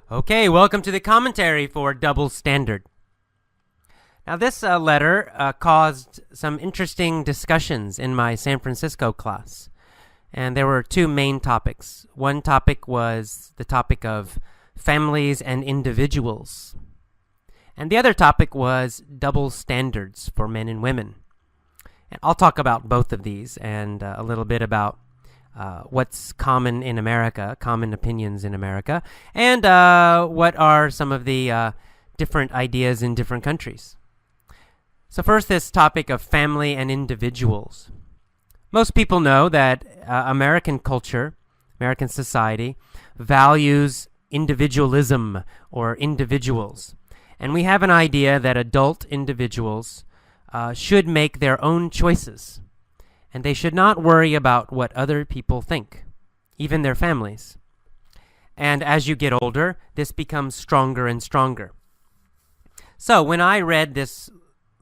Okay, welcome to the commentary for Double Standard. Now, this letter caused some interesting discussions in my San Francisco class. And there were two main topics. One topic was the topic of families and individuals. And the other topic was double standards for men and women. And I'll talk about both of these and a little bit about what's common in America, common opinions in America, and what are some of the different ideas in different countries. So first, this topic of family and individuals. Most people know that American culture, American society, values individualism or individuals. And we have an idea that adult individuals should make their own choices. And they should not worry about what other people think, even their families. And as you get older, this becomes stronger and stronger. So when I read this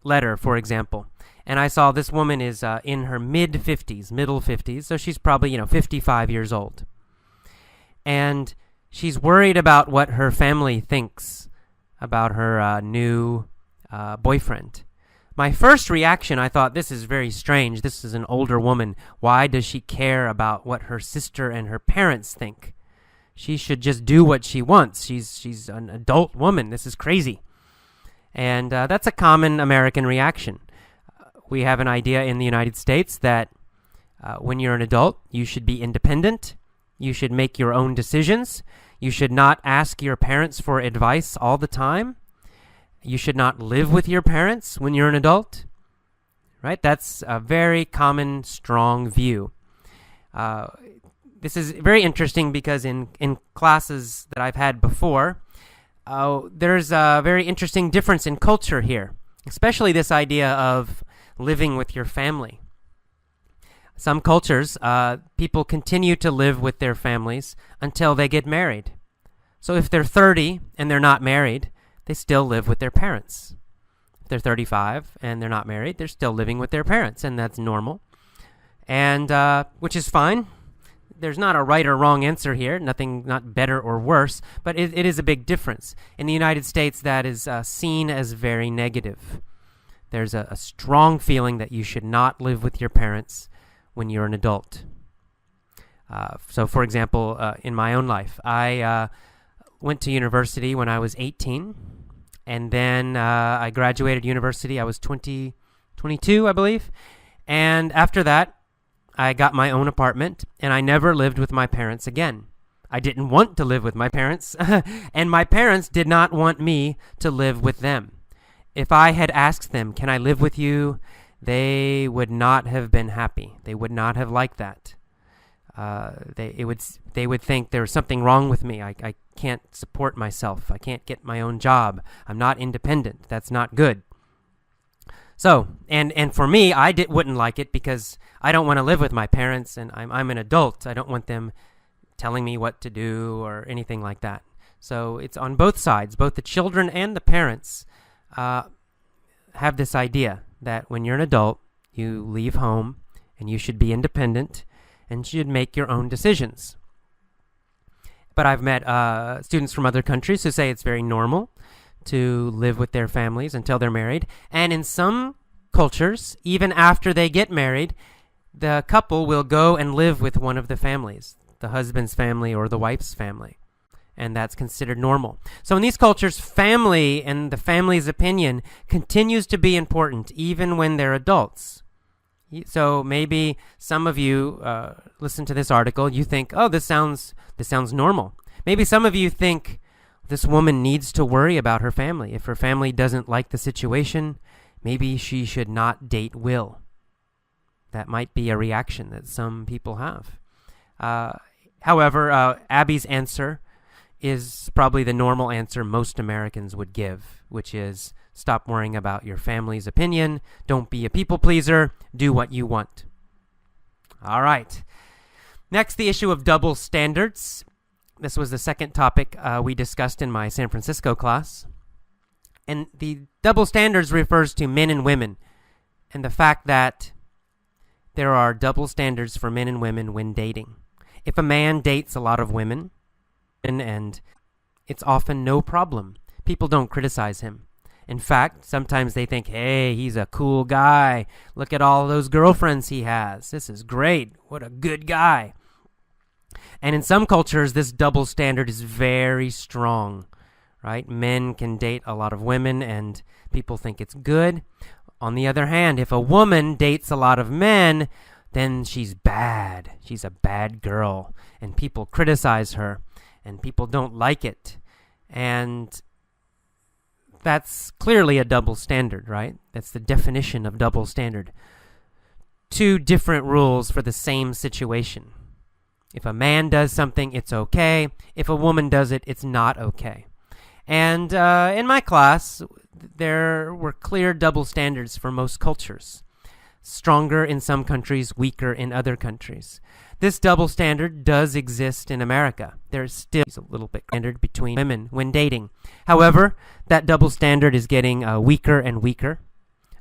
letter, for example, and I saw this woman is in her mid-50s, middle 50s, so she's probably, 55 years old. And she's worried about what her family thinks about her new boyfriend. My first reaction, I thought, this is very strange. This is an older woman. Why does she care about what her sister and her parents think? She should just do what she wants. She's an adult woman. This is crazy. And that's a common American reaction. We have an idea in the United States that when you're an adult, you should be independent. You should make your own decisions. You should not ask your parents for advice all the time. You should not live with your parents when you're an adult, right? That's a very common, strong view. This is very interesting because in classes that I've had before, there's a very interesting difference in culture here, especially this idea of living with your family. Some cultures, people continue to live with their families until they get married. So if they're 30 and they're not married, they still live with their parents. If they're 35 and they're not married, they're still living with their parents, and that's normal, and which is fine. There's not a right or wrong answer here, not better or worse, but it is a big difference. In the United States, that is seen as very negative. There's a strong feeling that you should not live with your parents when you're an adult. So, for example, in my own life, I went to university when I was 18. And then I graduated university. I was 22, I believe. And after that, I got my own apartment, and I never lived with my parents again. I didn't want to live with my parents, and my parents did not want me to live with them. If I had asked them, can I live with you, they would not have been happy. They would not have liked that. They would think there was something wrong with me. I can't support myself. I can't get my own job. I'm not independent. That's not good. So, and for me, wouldn't like it because I don't want to live with my parents, and I'm an adult. I don't want them telling me what to do or anything like that. So it's on both sides. Both the children and the parents have this idea that when you're an adult, you leave home and you should be independent and should make your own decisions. But I've met students from other countries who say it's very normal to live with their families until they're married. And in some cultures, even after they get married, the couple will go and live with one of the families, the husband's family or the wife's family. And that's considered normal. So in these cultures, family and the family's opinion continues to be important even when they're adults. So maybe some of you listen to this article, you think, oh, this sounds normal. Maybe some of you think this woman needs to worry about her family. If her family doesn't like the situation, maybe she should not date Will. That might be a reaction that some people have. However, Abby's answer is probably the normal answer most Americans would give, which is stop worrying about your family's opinion. Don't be a people pleaser. Do what you want. All right. Next, the issue of double standards. This was the second topic we discussed in my San Francisco class. And the double standards refers to men and women and the fact that there are double standards for men and women when dating. If a man dates a lot of women and it's often no problem. People don't criticize him. In fact, sometimes they think, hey, he's a cool guy. Look at all those girlfriends he has. This is great. What a good guy. And in some cultures, this double standard is very strong, right? Men can date a lot of women and people think it's good. On the other hand, if a woman dates a lot of men, then she's bad. She's a bad girl. And people criticize her. And people don't like it. And that's clearly a double standard, right? That's the definition of double standard. Two different rules for the same situation. If a man does something, it's okay. If a woman does it, it's not okay. And in my class, there were clear double standards for most cultures. Stronger in some countries, weaker in other countries. This double standard does exist in America. There's still a little bit standard between women when dating. However, that double standard is getting weaker and weaker.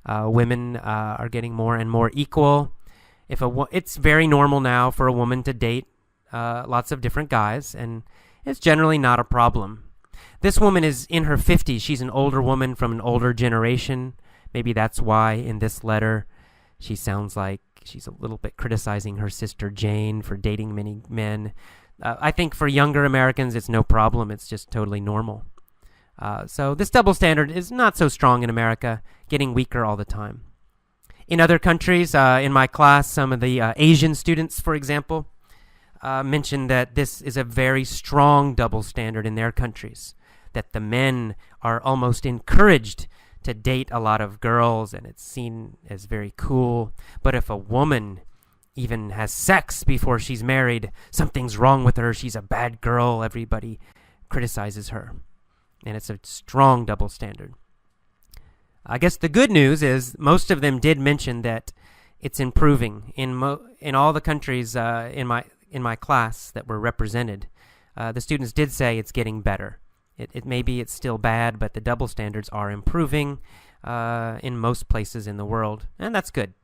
Women are getting more and more equal. It's very normal now for a woman to date lots of different guys, and it's generally not a problem. This woman is in her 50s. She's an older woman from an older generation. Maybe that's why in this letter she sounds like she's a little bit criticizing her sister Jane for dating many men. I think for younger Americans, it's no problem. It's just totally normal. So this double standard is not so strong in America, getting weaker all the time. In other countries, in my class, some of the Asian students, for example, mentioned that this is a very strong double standard in their countries, that the men are almost encouraged to date a lot of girls, and it's seen as very cool. But if a woman even has sex before she's married, something's wrong with her. She's a bad girl. Everybody criticizes her. And it's a strong double standard. I guess the good news is most of them did mention that it's improving in all the countries in my class that were represented. The students did say it's getting better. It maybe it's still bad, but the double standards are improving in most places in the world, and that's good.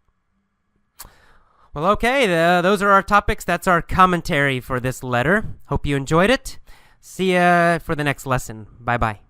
Well, okay, those are our topics. That's our commentary for this letter. Hope you enjoyed it. See ya for the next lesson. Bye-bye.